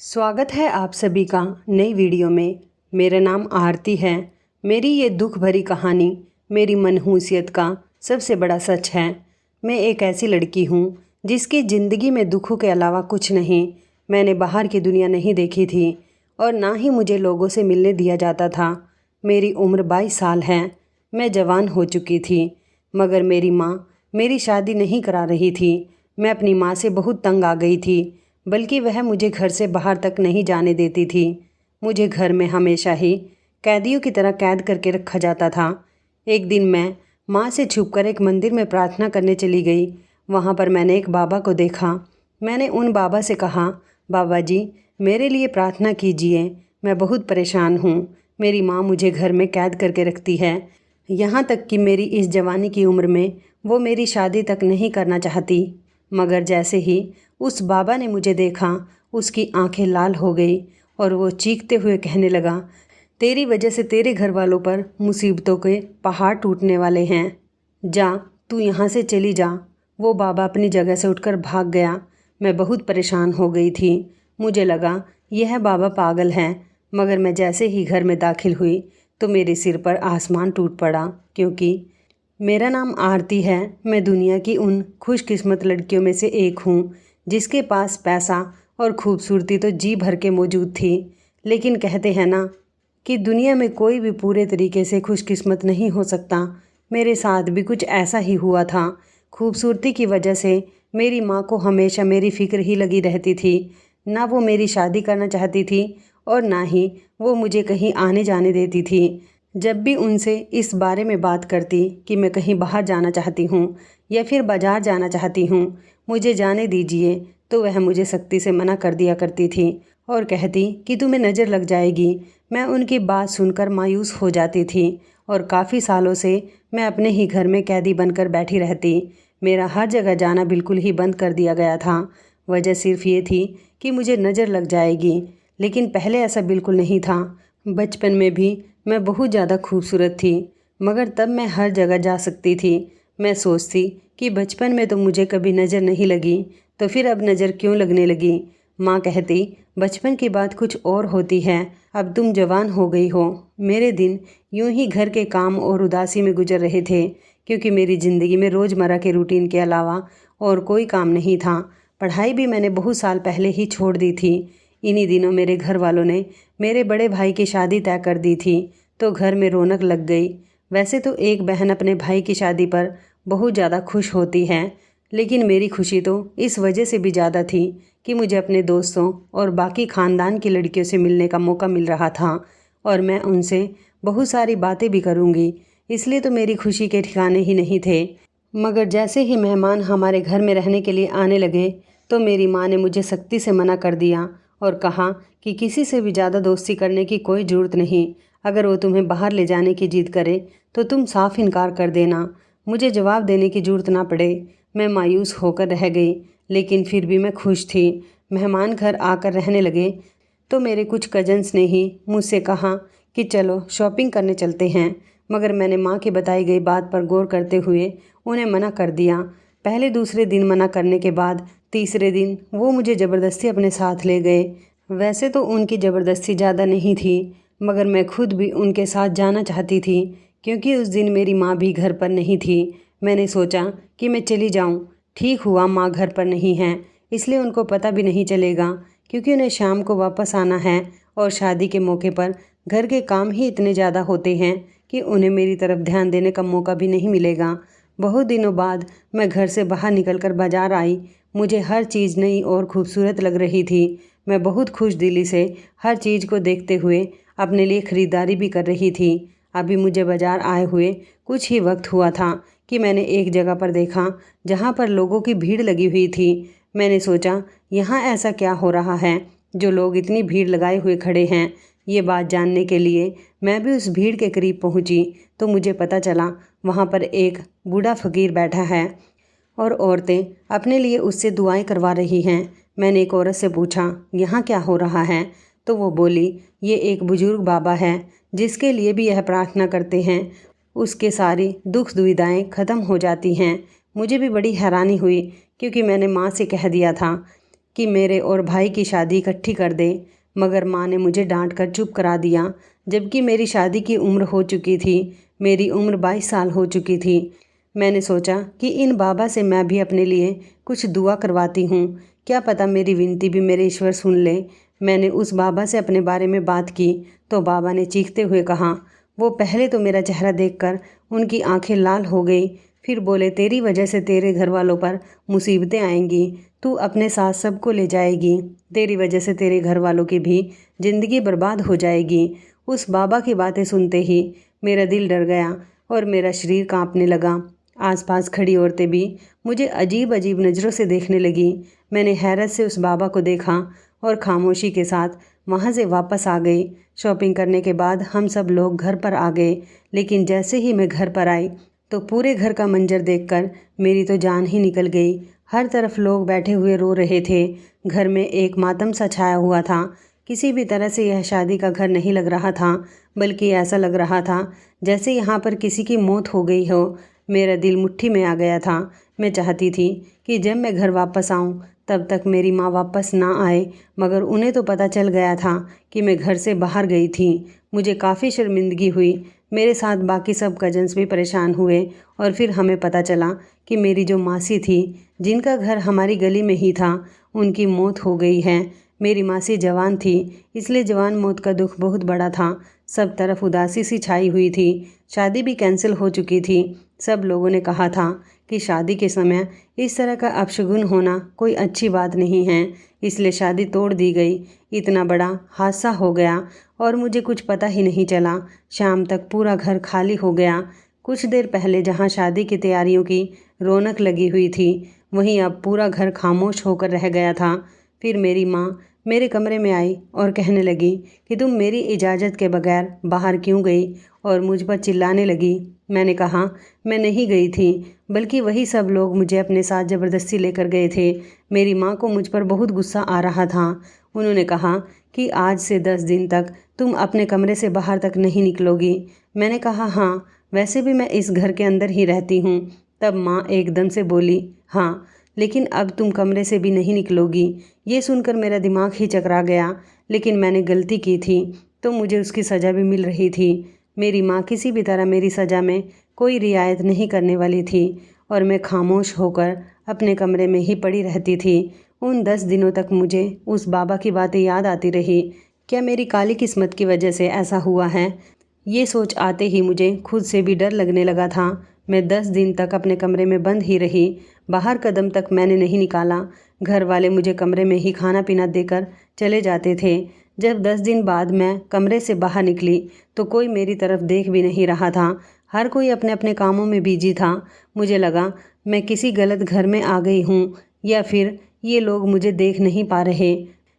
स्वागत है आप सभी का नई वीडियो में। मेरा नाम आरती है। मेरी ये दुख भरी कहानी मेरी मनहूसियत का सबसे बड़ा सच है। मैं एक ऐसी लड़की हूँ जिसकी ज़िंदगी में दुखों के अलावा कुछ नहीं। मैंने बाहर की दुनिया नहीं देखी थी और ना ही मुझे लोगों से मिलने दिया जाता था। मेरी उम्र 22 साल है। मैं जवान हो चुकी थी, मगर मेरी माँ मेरी शादी नहीं करा रही थी। मैं अपनी माँ से बहुत तंग आ गई थी, बल्कि वह मुझे घर से बाहर तक नहीं जाने देती थी। मुझे घर में हमेशा ही कैदियों की तरह कैद करके रखा जाता था। एक दिन मैं माँ से छुपकर एक मंदिर में प्रार्थना करने चली गई। वहाँ पर मैंने एक बाबा को देखा। मैंने उन बाबा से कहा, बाबा जी मेरे लिए प्रार्थना कीजिए, मैं बहुत परेशान हूँ। मेरी माँ मुझे घर में कैद करके रखती है, यहाँ तक कि मेरी इस जवानी की उम्र में वो मेरी शादी तक नहीं करना चाहती। मगर जैसे ही उस बाबा ने मुझे देखा, उसकी आंखें लाल हो गई और वो चीखते हुए कहने लगा, तेरी वजह से तेरे घर वालों पर मुसीबतों के पहाड़ टूटने वाले हैं। जा, तू यहाँ से चली जा। वो बाबा अपनी जगह से उठकर भाग गया। मैं बहुत परेशान हो गई थी। मुझे लगा यह बाबा पागल है। मगर मैं जैसे ही घर में दाखिल हुई तो मेरे सिर पर आसमान टूट पड़ा, क्योंकि मेरा नाम आरती है। मैं दुनिया की उन खुशकिस्मत लड़कियों में से एक हूँ जिसके पास पैसा और खूबसूरती तो जी भर के मौजूद थी। लेकिन कहते हैं ना कि दुनिया में कोई भी पूरे तरीके से खुशकिस्मत नहीं हो सकता। मेरे साथ भी कुछ ऐसा ही हुआ था। खूबसूरती की वजह से मेरी माँ को हमेशा मेरी फ़िक्र ही लगी रहती थी। ना वो मेरी शादी करना चाहती थी और ना ही वो मुझे कहीं आने जाने देती थी। जब भी उनसे इस बारे में बात करती कि मैं कहीं बाहर जाना चाहती हूँ या फिर बाज़ार जाना चाहती हूँ, मुझे जाने दीजिए, तो वह मुझे सख्ती से मना कर दिया करती थी और कहती कि तुम्हें नज़र लग जाएगी। मैं उनकी बात सुनकर मायूस हो जाती थी और काफ़ी सालों से मैं अपने ही घर में कैदी बनकर बैठी रहती। मेरा हर जगह जाना बिल्कुल ही बंद कर दिया गया था। वजह सिर्फ ये थी कि मुझे नज़र लग जाएगी, लेकिन पहले ऐसा बिल्कुल नहीं था। बचपन में भी मैं बहुत ज़्यादा खूबसूरत थी, मगर तब मैं हर जगह जा सकती थी। मैं सोचती कि बचपन में तो मुझे कभी नज़र नहीं लगी, तो फिर अब नज़र क्यों लगने लगी। माँ कहती, बचपन की बात कुछ और होती है, अब तुम जवान हो गई हो। मेरे दिन यूं ही घर के काम और उदासी में गुजर रहे थे, क्योंकि मेरी ज़िंदगी में रोज़मर्रा के रूटीन के अलावा और कोई काम नहीं था। पढ़ाई भी मैंने बहुत साल पहले ही छोड़ दी थी। इन्हीं दिनों मेरे घर वालों ने मेरे बड़े भाई की शादी तय कर दी थी, तो घर में रौनक लग गई। वैसे तो एक बहन अपने भाई की शादी पर बहुत ज़्यादा खुश होती है, लेकिन मेरी खुशी तो इस वजह से भी ज़्यादा थी कि मुझे अपने दोस्तों और बाकी ख़ानदान की लड़कियों से मिलने का मौका मिल रहा था और मैं उनसे बहुत सारी बातें भी करूँगी। इसलिए तो मेरी खुशी के ठिकाने ही नहीं थे। मगर जैसे ही मेहमान हमारे घर में रहने के लिए आने लगे, तो मेरी माँ ने मुझे सख्ती से मना कर दिया और कहा कि किसी से भी ज़्यादा दोस्ती करने की कोई ज़रूरत नहीं। अगर वो तुम्हें बाहर ले जाने की जिद करे तो तुम साफ इनकार कर देना, मुझे जवाब देने की ज़रूरत ना पड़े। मैं मायूस होकर रह गई, लेकिन फिर भी मैं खुश थी। मेहमान घर आकर रहने लगे तो मेरे कुछ कजन्स ने ही मुझसे कहा कि चलो शॉपिंग करने चलते हैं, मगर मैंने माँ की बताई गई बात पर गौर करते हुए उन्हें मना कर दिया। पहले दूसरे दिन मना करने के बाद तीसरे दिन वो मुझे ज़बरदस्ती अपने साथ ले गए। वैसे तो उनकी ज़बरदस्ती ज़्यादा नहीं थी, मगर मैं खुद भी उनके साथ जाना चाहती थी, क्योंकि उस दिन मेरी माँ भी घर पर नहीं थी। मैंने सोचा कि मैं चली जाऊँ। ठीक हुआ माँ घर पर नहीं हैं, इसलिए उनको पता भी नहीं चलेगा, क्योंकि उन्हें शाम को वापस आना है और शादी के मौके पर घर के काम ही इतने ज़्यादा होते हैं कि उन्हें मेरी तरफ ध्यान देने का मौका भी नहीं मिलेगा। बहुत दिनों बाद मैं घर से बाहर निकलकर बाज़ार आई। मुझे हर चीज़ नई और खूबसूरत लग रही थी। मैं बहुत खुश दिली से हर चीज़ को देखते हुए अपने लिए ख़रीदारी भी कर रही थी। अभी मुझे बाज़ार आए हुए कुछ ही वक्त हुआ था कि मैंने एक जगह पर देखा जहाँ पर लोगों की भीड़ लगी हुई थी। मैंने सोचा, यहाँ ऐसा क्या हो रहा है जो लोग इतनी भीड़ लगाए हुए खड़े हैं। ये बात जानने के लिए मैं भी उस भीड़ के करीब पहुँची तो मुझे पता चला वहाँ पर एक बूढ़ा फ़कीर बैठा है और औरतें अपने लिए उससे दुआएं करवा रही हैं। मैंने एक औरत से पूछा, यहाँ क्या हो रहा है? तो वो बोली, ये एक बुजुर्ग बाबा है जिसके लिए भी यह प्रार्थना करते हैं, उसके सारी दुख दुविधाएं ख़त्म हो जाती हैं। मुझे भी बड़ी हैरानी हुई, क्योंकि मैंने माँ से कह दिया था कि मेरे और भाई की शादी इकट्ठी कर दे, मगर माँ ने मुझे डांट कर चुप करा दिया। जबकि मेरी शादी की उम्र हो चुकी थी, मेरी उम्र 22 साल हो चुकी थी। मैंने सोचा कि इन बाबा से मैं भी अपने लिए कुछ दुआ करवाती हूँ, क्या पता मेरी विनती भी मेरे ईश्वर सुन ले। मैंने उस बाबा से अपने बारे में बात की तो बाबा ने चीखते हुए कहा। वो पहले तो मेरा चेहरा देखकर उनकी आंखें लाल हो गई, फिर बोले, तेरी वजह से तेरे घर वालों पर मुसीबतें आएंगी, तू अपने साथ सबको ले जाएगी, तेरी वजह से तेरे घर वालों की भी ज़िंदगी बर्बाद हो जाएगी। उस बाबा की बातें सुनते ही मेरा दिल डर गया और मेरा शरीर कांपने लगा। आसपास खड़ी औरतें भी मुझे अजीब अजीब नज़रों से देखने लगी। मैंने हैरत से उस बाबा को देखा और खामोशी के साथ वहाँ से वापस आ गई। शॉपिंग करने के बाद हम सब लोग घर पर आ गए, लेकिन जैसे ही मैं घर पर आई तो पूरे घर का मंजर देखकर मेरी तो जान ही निकल गई। हर तरफ लोग बैठे हुए रो रहे थे। घर में एक मातम सा छाया हुआ था। किसी भी तरह से यह शादी का घर नहीं लग रहा था, बल्कि ऐसा लग रहा था जैसे यहाँ पर किसी की मौत हो गई हो। मेरा दिल मुट्ठी में आ गया था। मैं चाहती थी कि जब मैं घर वापस आऊँ तब तक मेरी माँ वापस ना आए, मगर उन्हें तो पता चल गया था कि मैं घर से बाहर गई थी। मुझे काफ़ी शर्मिंदगी हुई। मेरे साथ बाकी सब कजन्स भी परेशान हुए और फिर हमें पता चला कि मेरी जो मासी थी, जिनका घर हमारी गली में ही था, उनकी मौत हो गई है। मेरी मासी जवान थी, इसलिए जवान मौत का दुख बहुत बड़ा था। सब तरफ उदासी सी छाई हुई थी। शादी भी कैंसिल हो चुकी थी। सब लोगों ने कहा था कि शादी के समय इस तरह का अपशगुन होना कोई अच्छी बात नहीं है, इसलिए शादी तोड़ दी गई। इतना बड़ा हादसा हो गया और मुझे कुछ पता ही नहीं चला। शाम तक पूरा घर खाली हो गया। कुछ देर पहले जहाँ शादी की तैयारियों की रौनक लगी हुई थी, वहीं अब पूरा घर खामोश होकर रह गया था। फिर मेरी माँ मेरे कमरे में आई और कहने लगी कि तुम मेरी इजाज़त के बगैर बाहर क्यों गई, और मुझ पर चिल्लाने लगी। मैंने कहा मैं नहीं गई थी, बल्कि वही सब लोग मुझे अपने साथ ज़बरदस्ती लेकर गए थे। मेरी माँ को मुझ पर बहुत गुस्सा आ रहा था। उन्होंने कहा कि आज से 10 दिन तक तुम अपने कमरे से बाहर तक नहीं निकलोगी। मैंने कहा हाँ, वैसे भी मैं इस घर के अंदर ही रहती हूँ। तब माँ एकदम से बोली, हाँ लेकिन अब तुम कमरे से भी नहीं निकलोगी। ये सुनकर मेरा दिमाग ही चकरा गया। लेकिन मैंने गलती की थी तो मुझे उसकी सज़ा भी मिल रही थी। मेरी माँ किसी भी तरह मेरी सज़ा में कोई रियायत नहीं करने वाली थी और मैं खामोश होकर अपने कमरे में ही पड़ी रहती थी। उन 10 दिनों तक मुझे उस बाबा की बातें याद आती रही। क्या मेरी काली किस्मत की वजह से ऐसा हुआ है? ये सोच आते ही मुझे खुद से भी डर लगने लगा था। मैं 10 दिन तक अपने कमरे में बंद ही रही। बाहर कदम तक मैंने नहीं निकाला। घर वाले मुझे कमरे में ही खाना पीना देकर चले जाते थे। जब 10 दिन बाद मैं कमरे से बाहर निकली तो कोई मेरी तरफ देख भी नहीं रहा था। हर कोई अपने अपने कामों में बिजी था। मुझे लगा मैं किसी गलत घर में आ गई हूँ या फिर ये लोग मुझे देख नहीं पा रहे।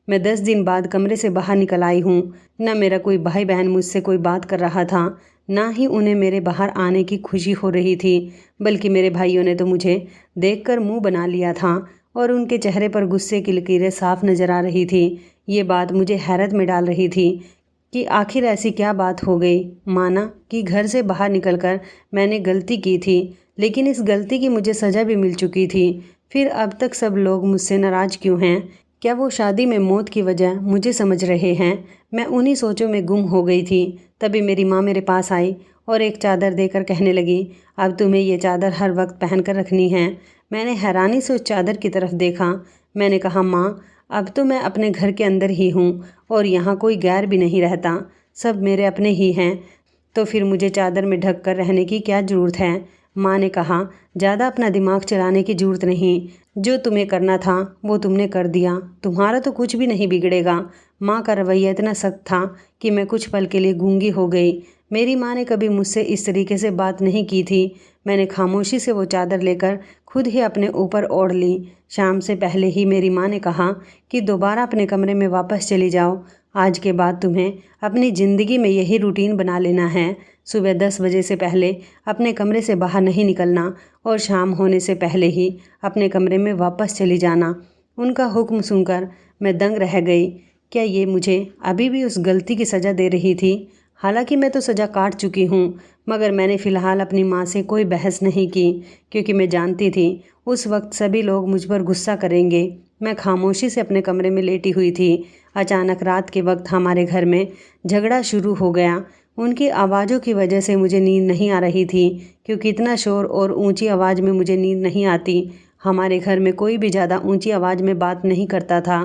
मैं 10 दिन बाद कमरे से बाहर निकल आई हूँ। न मेरा कोई भाई बहन मुझसे कोई बात कर रहा था, ना ही उन्हें मेरे बाहर आने की खुशी हो रही थी, बल्कि मेरे भाइयों ने तो मुझे देखकर मुंह बना लिया था और उनके चेहरे पर गुस्से की लकीरें साफ नज़र आ रही थी। ये बात मुझे हैरत में डाल रही थी कि आखिर ऐसी क्या बात हो गई। माना कि घर से बाहर निकलकर मैंने गलती की थी, लेकिन इस गलती की मुझे सज़ा भी मिल चुकी थी। फिर अब तक सब लोग मुझसे नाराज़ क्यों हैं? क्या वो शादी में मौत की वजह मुझे समझ रहे हैं? मैं उन्हीं सोचों में गुम हो गई थी। तभी मेरी माँ मेरे पास आई और एक चादर देकर कहने लगी, अब तुम्हें ये चादर हर वक्त पहन कर रखनी है। मैंने हैरानी से उस चादर की तरफ देखा। मैंने कहा, माँ अब तो मैं अपने घर के अंदर ही हूँ और यहाँ कोई गैर भी नहीं रहता, सब मेरे अपने ही हैं, तो फिर मुझे चादर में ढक कर रहने की क्या ज़रूरत है? माँ ने कहा, ज़्यादा अपना दिमाग चलाने की ज़रूरत नहीं, जो तुम्हें करना था वो तुमने कर दिया, तुम्हारा तो कुछ भी नहीं बिगड़ेगा। माँ का रवैया इतना सख्त था कि मैं कुछ पल के लिए गूंगी हो गई। मेरी माँ ने कभी मुझसे इस तरीके से बात नहीं की थी। मैंने खामोशी से वो चादर लेकर खुद ही अपने ऊपर ओढ़ ली। शाम से पहले ही मेरी माँ ने कहा कि दोबारा अपने कमरे में वापस चली जाओ। आज के बाद तुम्हें अपनी ज़िंदगी में यही रूटीन बना लेना है। सुबह 10 बजे से पहले अपने कमरे से बाहर नहीं निकलना और शाम होने से पहले ही अपने कमरे में वापस चली जाना। उनका हुक्म सुनकर मैं दंग रह गई। क्या ये मुझे अभी भी उस गलती की सज़ा दे रही थी? हालांकि मैं तो सज़ा काट चुकी हूँ, मगर मैंने फ़िलहाल अपनी माँ से कोई बहस नहीं की, क्योंकि मैं जानती थी उस वक्त सभी लोग मुझ पर गुस्सा करेंगे। मैं खामोशी से अपने कमरे में लेटी हुई थी। अचानक रात के वक्त हमारे घर में झगड़ा शुरू हो गया। उनकी आवाज़ों की वजह से मुझे नींद नहीं आ रही थी, क्योंकि इतना शोर और ऊंची आवाज़ में मुझे नींद नहीं आती। हमारे घर में कोई भी ज़्यादा ऊंची आवाज़ में बात नहीं करता था।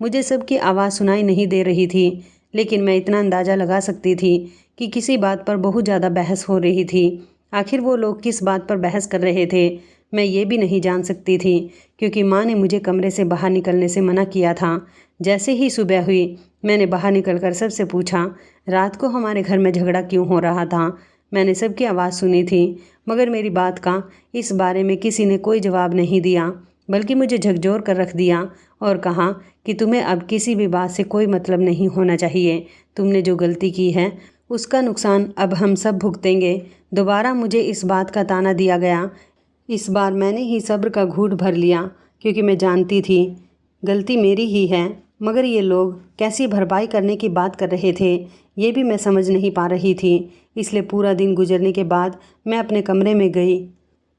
मुझे सबकी आवाज़ सुनाई नहीं दे रही थी, लेकिन मैं इतना अंदाज़ा लगा सकती थी कि किसी बात पर बहुत ज़्यादा बहस हो रही थी। आखिर वो लोग किस बात पर बहस कर रहे थे, मैं ये भी नहीं जान सकती थी, क्योंकि माँ ने मुझे कमरे से बाहर निकलने से मना किया था। जैसे ही सुबह हुई, मैंने बाहर निकलकर सबसे पूछा, रात को हमारे घर में झगड़ा क्यों हो रहा था। मैंने सबकी आवाज़ सुनी थी, मगर मेरी बात का इस बारे में किसी ने कोई जवाब नहीं दिया, बल्कि मुझे झकझोर कर रख दिया और कहा कि तुम्हें अब किसी भी बात से कोई मतलब नहीं होना चाहिए। तुमने जो गलती की है उसका नुकसान अब हम सब भुगतेंगे। दोबारा मुझे इस बात का ताना दिया गया। इस बार मैंने ही सब्र का घूंट भर लिया, क्योंकि मैं जानती थी गलती मेरी ही है, मगर ये लोग कैसी भरपाई करने की बात कर रहे थे ये भी मैं समझ नहीं पा रही थी। इसलिए पूरा दिन गुजरने के बाद मैं अपने कमरे में गई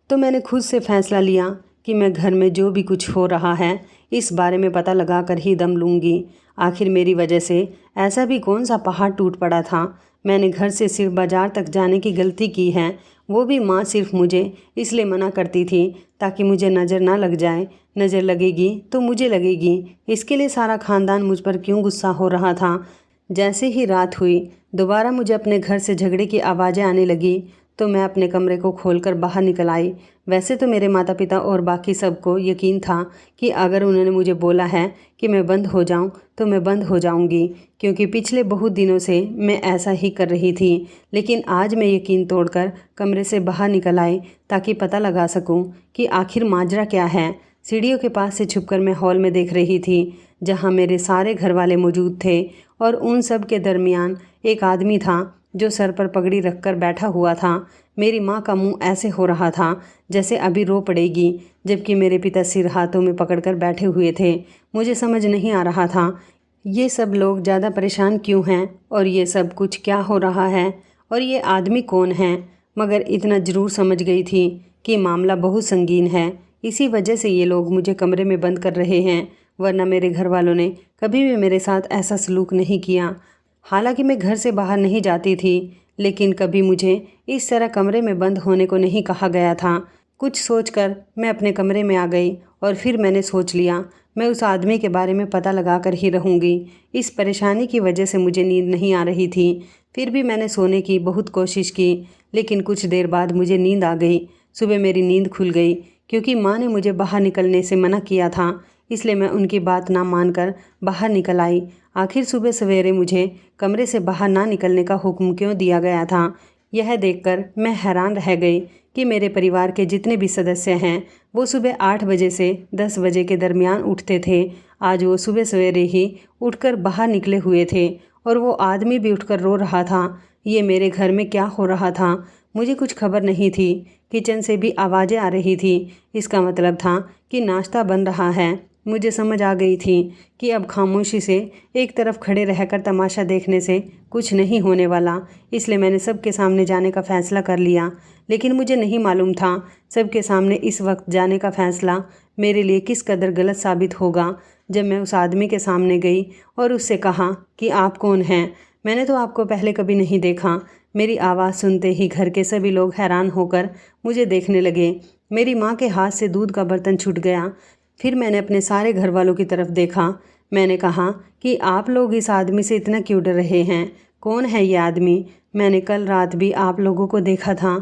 तो मैंने खुद से फैसला लिया कि मैं घर में जो भी कुछ हो रहा है इस बारे में पता लगा कर ही दम लूँगी। आखिर मेरी वजह से ऐसा भी कौन सा पहाड़ टूट पड़ा था। मैंने घर से सिर्फ बाज़ार तक जाने की गलती की है, वो भी माँ सिर्फ मुझे इसलिए मना करती थी ताकि मुझे नज़र ना लग जाए। नज़र लगेगी तो मुझे लगेगी, इसके लिए सारा ख़ानदान मुझ पर क्यों गुस्सा हो रहा था। जैसे ही रात हुई, दोबारा मुझे अपने घर से झगड़े की आवाज़ें आने लगी तो मैं अपने कमरे को खोलकर बाहर निकल आई। वैसे तो मेरे माता पिता और बाकी सबको यकीन था कि अगर उन्होंने मुझे बोला है कि मैं बंद हो जाऊं तो मैं बंद हो जाऊंगी, क्योंकि पिछले बहुत दिनों से मैं ऐसा ही कर रही थी। लेकिन आज मैं यकीन तोड़कर कमरे से बाहर निकल आई ताकि पता लगा सकूं कि आखिर माजरा क्या है। सीढ़ियों के पास से छुपकर मैं हॉल में देख रही थी, जहाँ मेरे सारे घर वाले मौजूद थे, और उन सब के दरमियान एक आदमी था जो सर पर पगड़ी रखकर बैठा हुआ था। मेरी माँ का मुंह ऐसे हो रहा था जैसे अभी रो पड़ेगी, जबकि मेरे पिता सिर हाथों में पकड़कर बैठे हुए थे। मुझे समझ नहीं आ रहा था ये सब लोग ज़्यादा परेशान क्यों हैं और ये सब कुछ क्या हो रहा है और ये आदमी कौन है। मगर इतना ज़रूर समझ गई थी कि मामला बहुत संगीन है। इसी वजह से ये लोग मुझे कमरे में बंद कर रहे हैं, वरना मेरे घर वालों ने कभी भी मेरे साथ ऐसा सलूक नहीं किया। हालांकि मैं घर से बाहर नहीं जाती थी, लेकिन कभी मुझे इस तरह कमरे में बंद होने को नहीं कहा गया था। कुछ सोचकर मैं अपने कमरे में आ गई और फिर मैंने सोच लिया मैं उस आदमी के बारे में पता लगा कर ही रहूँगी। इस परेशानी की वजह से मुझे नींद नहीं आ रही थी। फिर भी मैंने सोने की बहुत कोशिश की, लेकिन कुछ देर बाद मुझे नींद आ गई। सुबह मेरी नींद खुल गई, क्योंकि माँ ने मुझे बाहर निकलने से मना किया था, इसलिए मैं उनकी बात ना मानकर बाहर निकल आई। आखिर सुबह सवेरे मुझे कमरे से बाहर ना निकलने का हुक्म क्यों दिया गया था, यह देखकर मैं हैरान रह गई कि मेरे परिवार के जितने भी सदस्य हैं वो सुबह 8 बजे से 10 बजे के दरमियान उठते थे। आज वो सुबह सवेरे ही उठकर बाहर निकले हुए थे, और वो आदमी भी उठकर रो रहा था। ये मेरे घर में क्या हो रहा था मुझे कुछ खबर नहीं थी। किचन से भी आवाज़ें आ रही थी, इसका मतलब था कि नाश्ता बन रहा है। मुझे समझ आ गई थी कि अब खामोशी से एक तरफ खड़े रहकर तमाशा देखने से कुछ नहीं होने वाला, इसलिए मैंने सबके सामने जाने का फ़ैसला कर लिया। लेकिन मुझे नहीं मालूम था सबके सामने इस वक्त जाने का फ़ैसला मेरे लिए किस कदर गलत साबित होगा। जब मैं उस आदमी के सामने गई और उससे कहा कि आप कौन हैं, मैंने तो आपको पहले कभी नहीं देखा। मेरी आवाज़ सुनते ही घर के सभी लोग हैरान होकर मुझे देखने लगे। मेरी माँ के हाथ से दूध का बर्तन छूट गया। फिर मैंने अपने सारे घर वालों की तरफ देखा। मैंने कहा कि आप लोग इस आदमी से इतना क्यों डर रहे हैं, कौन है ये आदमी। मैंने कल रात भी आप लोगों को देखा था।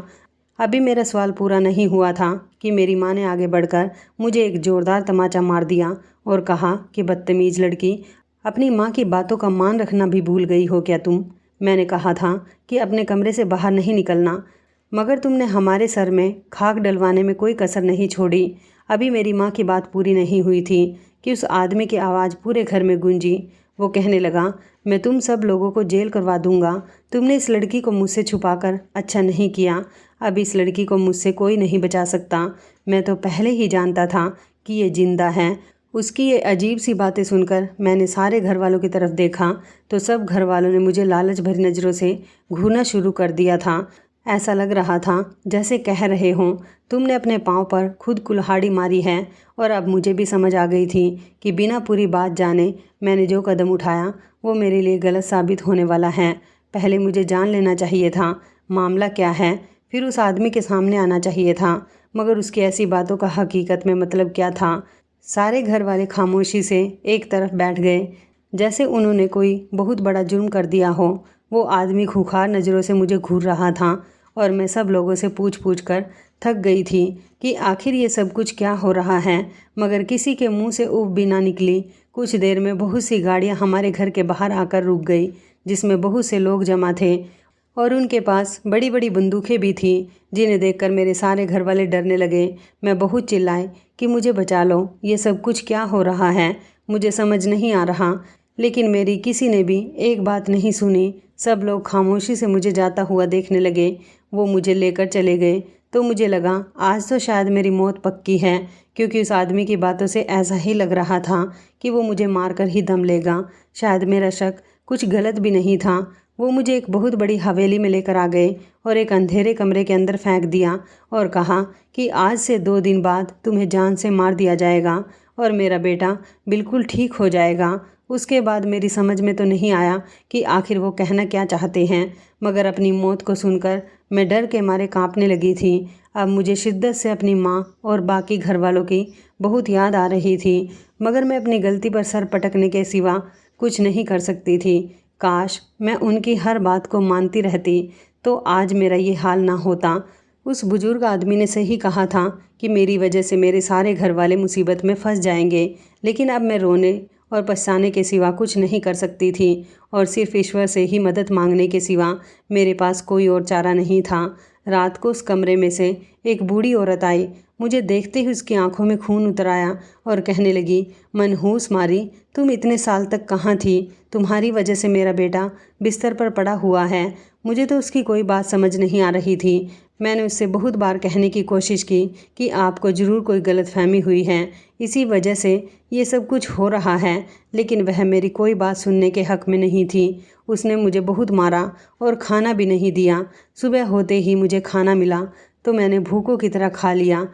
अभी मेरा सवाल पूरा नहीं हुआ था कि मेरी माँ ने आगे बढ़कर मुझे एक ज़ोरदार तमाचा मार दिया और कहा कि बदतमीज़ लड़की, अपनी माँ की बातों का मान रखना भी भूल गई हो क्या तुम। मैंने कहा था कि अपने कमरे से बाहर नहीं निकलना, मगर तुमने हमारे सर में खाक डलवाने में कोई कसर नहीं छोड़ी। अभी मेरी माँ की बात पूरी नहीं हुई थी कि उस आदमी की आवाज़ पूरे घर में गूंजी। वो कहने लगा, मैं तुम सब लोगों को जेल करवा दूंगा। तुमने इस लड़की को मुझसे छुपाकर अच्छा नहीं किया। अब इस लड़की को मुझसे कोई नहीं बचा सकता। मैं तो पहले ही जानता था कि ये जिंदा है। उसकी ये अजीब सी बातें सुनकर मैंने सारे घर वालों की तरफ देखा तो सब घर वालों ने मुझे लालच भरी नज़रों से घूरना शुरू कर दिया था। ऐसा लग रहा था जैसे कह रहे हों, तुमने अपने पाँव पर खुद कुल्हाड़ी मारी है। और अब मुझे भी समझ आ गई थी कि बिना पूरी बात जाने मैंने जो कदम उठाया वो मेरे लिए गलत साबित होने वाला है। पहले मुझे जान लेना चाहिए था मामला क्या है, फिर उस आदमी के सामने आना चाहिए था। मगर उसकी ऐसी बातों का हकीकत में मतलब क्या था? सारे घर वाले खामोशी से एक तरफ बैठ गए, जैसे उन्होंने कोई बहुत बड़ा जुर्म कर दिया हो। वो आदमी खूंखार नज़रों से मुझे घूर रहा था और मैं सब लोगों से पूछ पूछ कर थक गई थी कि आखिर ये सब कुछ क्या हो रहा है। मगर किसी के मुंह से उफ भी ना निकली। कुछ देर में बहुत सी गाड़ियां हमारे घर के बाहर आकर रुक गई, जिसमें बहुत से लोग जमा थे और उनके पास बड़ी बड़ी बंदूकें भी थीं, जिन्हें देखकर मेरे सारे घर वाले डरने लगे। मैं बहुत चिल्लाई कि मुझे बचा लो, ये सब कुछ क्या हो रहा है, मुझे समझ नहीं आ रहा। लेकिन मेरी किसी ने भी एक बात नहीं सुनी। सब लोग खामोशी से मुझे जाता हुआ देखने लगे। वो मुझे लेकर चले गए तो मुझे लगा आज तो शायद मेरी मौत पक्की है, क्योंकि उस आदमी की बातों से ऐसा ही लग रहा था कि वो मुझे मारकर ही दम लेगा। शायद मेरा शक कुछ गलत भी नहीं था। वो मुझे एक बहुत बड़ी हवेली में लेकर आ गए और एक अंधेरे कमरे के अंदर फेंक दिया और कहा कि आज से 2 दिन बाद तुम्हें जान से मार दिया जाएगा और मेरा बेटा बिल्कुल ठीक हो जाएगा। उसके बाद मेरी समझ में तो नहीं आया कि आखिर वो कहना क्या चाहते हैं, मगर अपनी मौत को सुनकर मैं डर के मारे कांपने लगी थी। अब मुझे शिद्दत से अपनी माँ और बाकी घर वालों की बहुत याद आ रही थी, मगर मैं अपनी गलती पर सर पटकने के सिवा कुछ नहीं कर सकती थी। काश मैं उनकी हर बात को मानती रहती तो आज मेरा ये हाल ना होता। उस बुजुर्ग आदमी ने सही कहा था कि मेरी वजह से मेरे सारे घर वाले मुसीबत में फंस जाएंगे, लेकिन अब मैं रोने और पछताने के सिवा कुछ नहीं कर सकती थी और सिर्फ ईश्वर से ही मदद मांगने के सिवा मेरे पास कोई और चारा नहीं था। रात को उस कमरे में से एक बूढ़ी औरत आई। मुझे देखते ही उसकी आंखों में खून उतर आया और कहने लगी, मनहूस मारी, तुम इतने साल तक कहाँ थी? तुम्हारी वजह से मेरा बेटा बिस्तर पर पड़ा हुआ है। मुझे तो उसकी कोई बात समझ नहीं आ रही थी। मैंने उससे बहुत बार कहने की कोशिश की कि आपको ज़रूर कोई गलतफहमी हुई है, इसी वजह से ये सब कुछ हो रहा है, लेकिन वह मेरी कोई बात सुनने के हक़ में नहीं थी। उसने मुझे बहुत मारा और खाना भी नहीं दिया। सुबह होते ही मुझे खाना मिला तो मैंने भूखों की तरह खा लिया,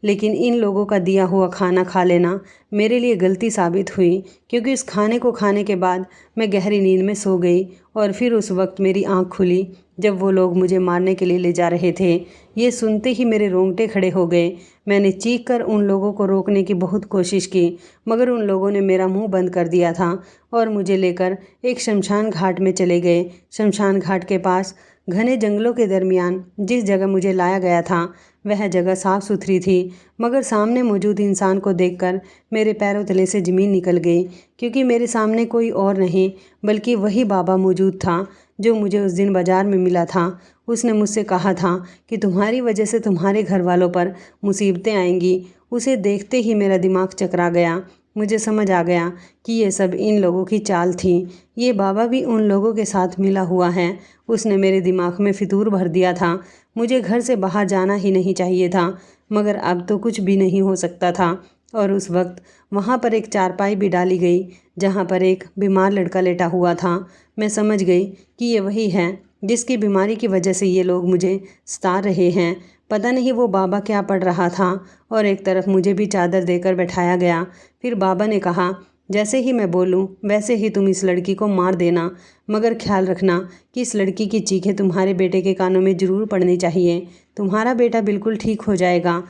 लेकिन इन लोगों का दिया हुआ खाना खा लेना मेरे लिए गलती साबित हुई, क्योंकि उस खाने को खाने के बाद मैं गहरी नींद में सो गई और फिर उस वक्त मेरी आँख खुली जब वो लोग मुझे मारने के लिए ले जा रहे थे। ये सुनते ही मेरे रोंगटे खड़े हो गए। मैंने चीख कर उन लोगों को रोकने की बहुत कोशिश की, मगर उन लोगों ने मेरा मुंह बंद कर दिया था और मुझे लेकर एक शमशान घाट में चले गए। शमशान घाट के पास घने जंगलों के दरमियान जिस जगह मुझे लाया गया था वह जगह साफ़ सुथरी थी, मगर सामने मौजूद इंसान को देखकर मेरे पैरों तले से ज़मीन निकल गई, क्योंकि मेरे सामने कोई और नहीं बल्कि वही बाबा मौजूद था जो मुझे उस दिन बाज़ार में मिला था। उसने मुझसे कहा था कि तुम्हारी वजह से तुम्हारे घर वालों पर मुसीबतें आएंगी। उसे देखते ही मेरा दिमाग चकरा गया। मुझे समझ आ गया कि ये सब इन लोगों की चाल थी। ये बाबा भी उन लोगों के साथ मिला हुआ है। उसने मेरे दिमाग में फितूर भर दिया था। मुझे घर से बाहर जाना ही नहीं चाहिए था, मगर अब तो कुछ भी नहीं हो सकता था। और उस वक्त वहाँ पर एक चारपाई भी डाली गई जहाँ पर एक बीमार लड़का लेटा हुआ था। मैं समझ गई कि ये वही है जिसकी बीमारी की वजह से ये लोग मुझे सता रहे हैं। पता नहीं वो बाबा क्या पढ़ रहा था और एक तरफ मुझे भी चादर देकर बैठाया गया। फिर बाबा ने कहा, जैसे ही मैं बोलूं वैसे ही तुम इस लड़की को मार देना, मगर ख्याल रखना कि इस लड़की की चीखें तुम्हारे बेटे के कानों में ज़रूर पड़नी चाहिए। तुम्हारा बेटा बिल्कुल ठीक हो जाएगा।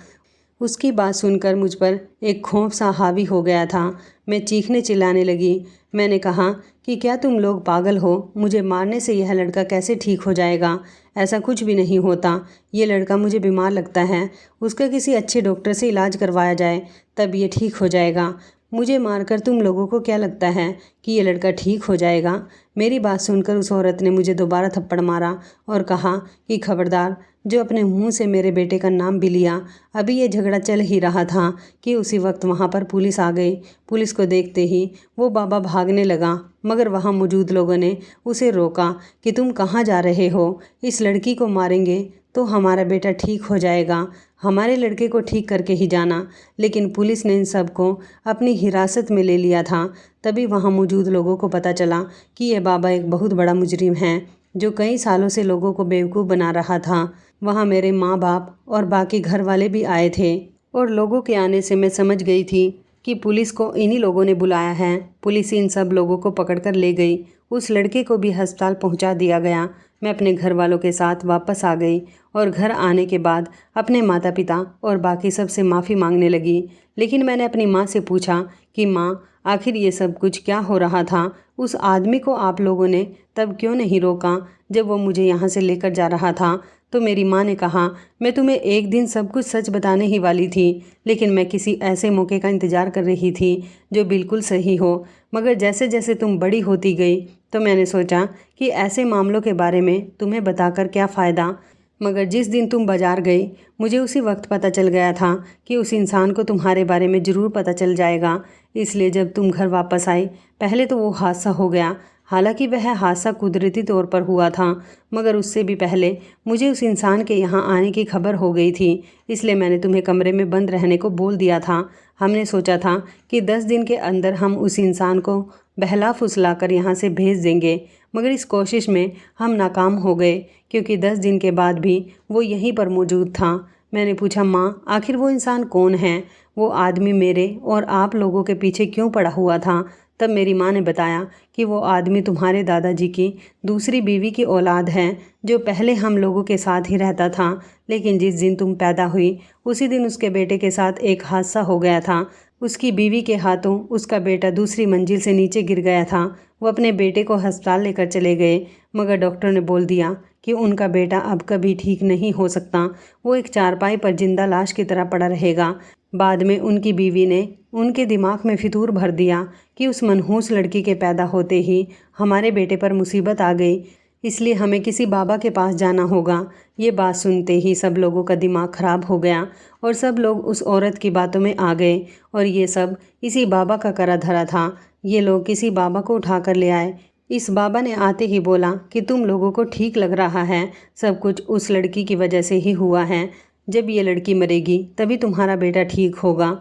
उसकी बात सुनकर मुझ पर एक खौफ सा हावी हो गया था। मैं चीखने चिल्लाने लगी। मैंने कहा कि क्या तुम लोग पागल हो? मुझे मारने से यह लड़का कैसे ठीक हो जाएगा? ऐसा कुछ भी नहीं होता। ये लड़का मुझे बीमार लगता है। उसका किसी अच्छे डॉक्टर से इलाज करवाया जाए, तब ये ठीक हो जाएगा। मुझे मारकर तुम लोगों को क्या लगता है कि ये लड़का ठीक हो जाएगा? मेरी बात सुनकर उस औरत ने मुझे दोबारा थप्पड़ मारा और कहा कि खबरदार, जो अपने मुंह से मेरे बेटे का नाम भी लिया। अभी ये झगड़ा चल ही रहा था कि उसी वक्त वहाँ पर पुलिस आ गई। पुलिस को देखते ही वो बाबा भागने लगा, मगर वहाँ मौजूद लोगों ने उसे रोका कि तुम कहाँ जा रहे हो? इस लड़की को मारेंगे तो हमारा बेटा ठीक हो जाएगा। हमारे लड़के को ठीक करके ही जाना। लेकिन पुलिस ने इन सबको अपनी हिरासत में ले लिया था। तभी वहाँ मौजूद लोगों को पता चला कि ये बाबा एक बहुत बड़ा मुजरिम है जो कई सालों से लोगों को बेवकूफ़ बना रहा था। वहाँ मेरे माँ बाप और बाकी घर वाले भी आए थे और लोगों के आने से मैं समझ गई थी कि पुलिस को इन्हीं लोगों ने बुलाया है। पुलिस इन सब लोगों को पकड़कर ले गई। उस लड़के को भी अस्पताल पहुंचा दिया गया। मैं अपने घर वालों के साथ वापस आ गई और घर आने के बाद अपने माता पिता और बाकी सब से माफ़ी मांगने लगी। लेकिन मैंने अपनी माँ से पूछा कि माँ, आखिर ये सब कुछ क्या हो रहा था? उस आदमी को आप लोगों ने तब क्यों नहीं रोका जब वो मुझे यहाँ से लेकर जा रहा था? तो मेरी माँ ने कहा, मैं तुम्हें एक दिन सब कुछ सच बताने ही वाली थी, लेकिन मैं किसी ऐसे मौके का इंतज़ार कर रही थी जो बिल्कुल सही हो। मगर जैसे जैसे तुम बड़ी होती गई तो मैंने सोचा कि ऐसे मामलों के बारे में तुम्हें बताकर क्या फ़ायदा। मगर जिस दिन तुम बाज़ार गई, मुझे उसी वक्त पता चल गया था कि उस इंसान को तुम्हारे बारे में ज़रूर पता चल जाएगा। इसलिए जब तुम घर वापस आई, पहले तो वो हादसा हो गया। हालांकि वह हादसा कुदरती तौर पर हुआ था, मगर उससे भी पहले मुझे उस इंसान के यहाँ आने की खबर हो गई थी। इसलिए मैंने तुम्हें कमरे में बंद रहने को बोल दिया था। हमने सोचा था कि 10 दिन के अंदर हम उस इंसान को बहला फुसला कर यहाँ से भेज देंगे, मगर इस कोशिश में हम नाकाम हो गए क्योंकि 10 दिन के बाद भी वो यहीं पर मौजूद था। मैंने पूछा, माँ, आखिर वो इंसान कौन है? वो आदमी मेरे और आप लोगों के पीछे क्यों पड़ा हुआ था? तब मेरी माँ ने बताया कि वो आदमी तुम्हारे दादाजी की दूसरी बीवी की औलाद है, जो पहले हम लोगों के साथ ही रहता था। लेकिन जिस दिन तुम पैदा हुई उसी दिन उसके बेटे के साथ एक हादसा हो गया था। उसकी बीवी के हाथों उसका बेटा दूसरी मंजिल से नीचे गिर गया था। वो अपने बेटे को अस्पताल लेकर चले गए, मगर डॉक्टर ने बोल दिया कि उनका बेटा अब कभी ठीक नहीं हो सकता। वो एक चारपाई पर जिंदा लाश की तरह पड़ा रहेगा। बाद में उनकी बीवी ने उनके दिमाग में फितूर भर दिया कि उस मनहूस लड़की के पैदा होते ही हमारे बेटे पर मुसीबत आ गई, इसलिए हमें किसी बाबा के पास जाना होगा। ये बात सुनते ही सब लोगों का दिमाग खराब हो गया और सब लोग उस औरत की बातों में आ गए और ये सब इसी बाबा का करा धरा था। ये लोग किसी बाबा को उठा कर ले आए। इस बाबा ने आते ही बोला कि तुम लोगों को ठीक लग रहा है, सब कुछ उस लड़की की वजह से ही हुआ है। जब ये लड़की मरेगी तभी तुम्हारा बेटा ठीक होगा।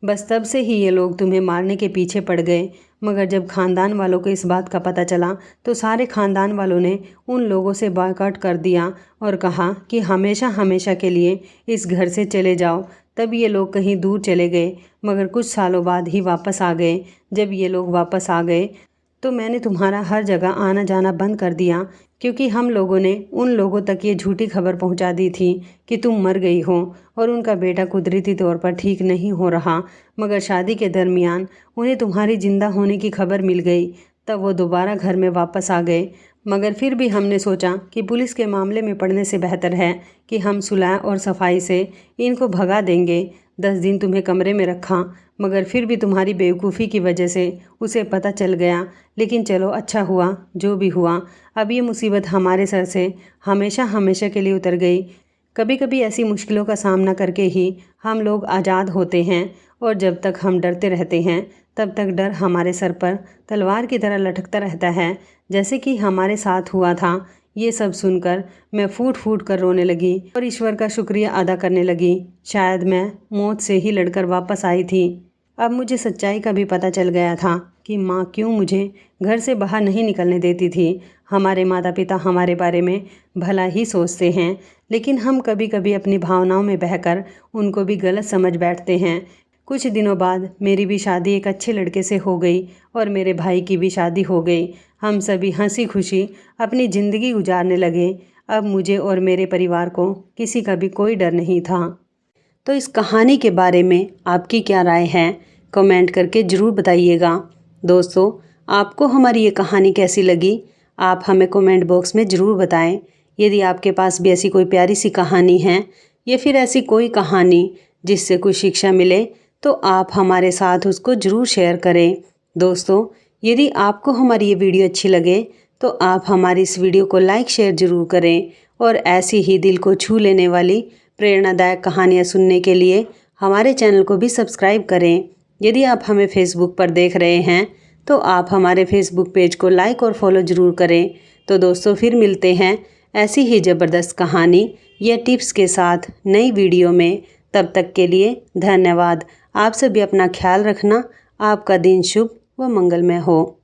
बस तब से ही ये लोग तुम्हें मारने के पीछे पड़ गए। मगर जब ख़ानदान वालों को इस बात का पता चला तो सारे ख़ानदान वालों ने उन लोगों से बॉयकॉट कर दिया और कहा कि हमेशा हमेशा के लिए इस घर से चले जाओ। तब ये लोग कहीं दूर चले गए, मगर कुछ सालों बाद ही वापस आ गए। जब ये लोग वापस आ गए तो मैंने तुम्हारा हर जगह आना जाना बंद कर दिया, क्योंकि हम लोगों ने उन लोगों तक ये झूठी खबर पहुंचा दी थी कि तुम मर गई हो और उनका बेटा कुदरती तौर पर ठीक नहीं हो रहा। मगर शादी के दरमियान उन्हें तुम्हारी जिंदा होने की खबर मिल गई। तब वो दोबारा घर में वापस आ गए। मगर फिर भी हमने सोचा कि पुलिस के मामले में पड़ने से बेहतर है कि हम सुलह और सफाई से इनको भगा देंगे। 10 दिन तुम्हें कमरे में रखा, मगर फिर भी तुम्हारी बेवकूफ़ी की वजह से उसे पता चल गया। लेकिन चलो, अच्छा हुआ जो भी हुआ। अब ये मुसीबत हमारे सर से हमेशा हमेशा के लिए उतर गई। कभी कभी ऐसी मुश्किलों का सामना करके ही हम लोग आज़ाद होते हैं, और जब तक हम डरते रहते हैं तब तक डर हमारे सर पर तलवार की तरह लटकता रहता है, जैसे कि हमारे साथ हुआ था। ये सब सुनकर मैं फूट फूट कर रोने लगी और ईश्वर का शुक्रिया अदा करने लगी। शायद मैं मौत से ही लड़कर वापस आई थी। अब मुझे सच्चाई का भी पता चल गया था कि माँ क्यों मुझे घर से बाहर नहीं निकलने देती थी। हमारे माता पिता हमारे बारे में भला ही सोचते हैं, लेकिन हम कभी कभी अपनी भावनाओं में बहकर उनको भी गलत समझ बैठते हैं। कुछ दिनों बाद मेरी भी शादी एक अच्छे लड़के से हो गई और मेरे भाई की भी शादी हो गई। हम सभी हंसी खुशी अपनी ज़िंदगी गुजारने लगे। अब मुझे और मेरे परिवार को किसी का भी कोई डर नहीं था। तो इस कहानी के बारे में आपकी क्या राय है, कमेंट करके ज़रूर बताइएगा। दोस्तों, आपको हमारी ये कहानी कैसी लगी, आप हमें कमेंट बॉक्स में ज़रूर बताएं। यदि आपके पास भी ऐसी कोई प्यारी सी कहानी है या फिर ऐसी कोई कहानी जिससे कुछ शिक्षा मिले, तो आप हमारे साथ उसको ज़रूर शेयर करें। दोस्तों, यदि आपको हमारी ये वीडियो अच्छी लगे तो आप हमारी इस वीडियो को लाइक शेयर ज़रूर करें, और ऐसी ही दिल को छू लेने वाली प्रेरणादायक कहानियाँ सुनने के लिए हमारे चैनल को भी सब्सक्राइब करें। यदि आप हमें फेसबुक पर देख रहे हैं तो आप हमारे फेसबुक पेज को लाइक और फॉलो ज़रूर करें। तो दोस्तों, फिर मिलते हैं ऐसी ही ज़बरदस्त कहानी या टिप्स के साथ नई वीडियो में। तब तक के लिए धन्यवाद। आप सभी अपना ख्याल रखना। आपका दिन शुभ व मंगलमय हो।